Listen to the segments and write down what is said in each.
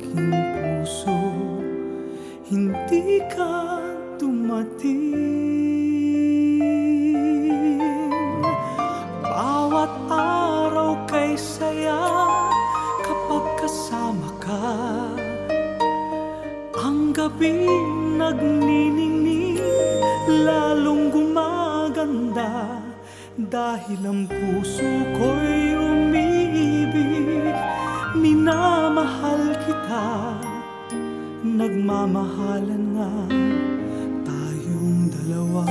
aking puso, hindi ka dumating. Bawat araw kay saya kapag kasama ka. Ang gabing nagniningning, lalong gumaganda, dahil ang puso ko'y umiibig. Minamahal kita, nagmamahalan nga tayong dalawa.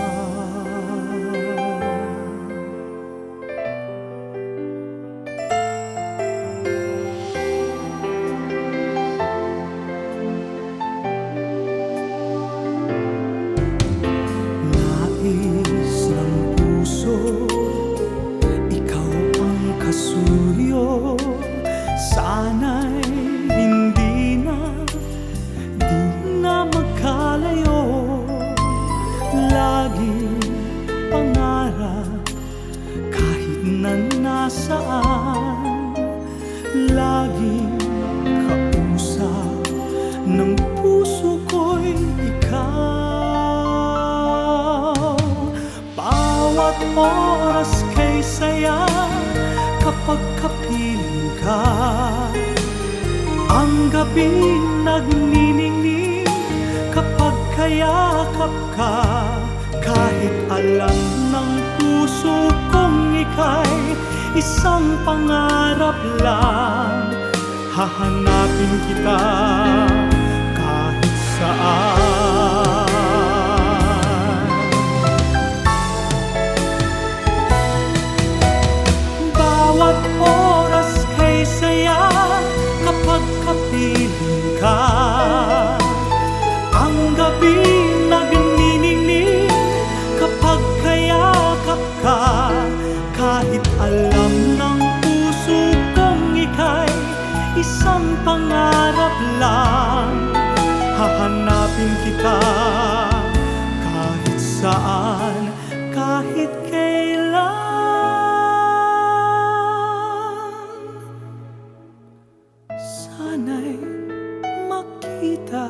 Nais ng puso, ikaw ang kasuyo. Sana'y hindi na magkalayo. Laging pangarap kahit na nasaan. Laging kausap ng puso ko'y ikaw. Bawat oras kay saya kapag kapiling ka. Ang gabing nagniningning kapag kayakap ka. Kahit alam ng puso kong ika'y isang pangarap lang, hahanapin kita kahit saan. Bawat oras kay saya kapag kapiling ka. Ang gabing nagniningning kapag kayakap ka. Kahit alam ng puso kong ika'y isang pangarap lang, hahanapin kita kahit saan, kahit kailan. Sana'y makita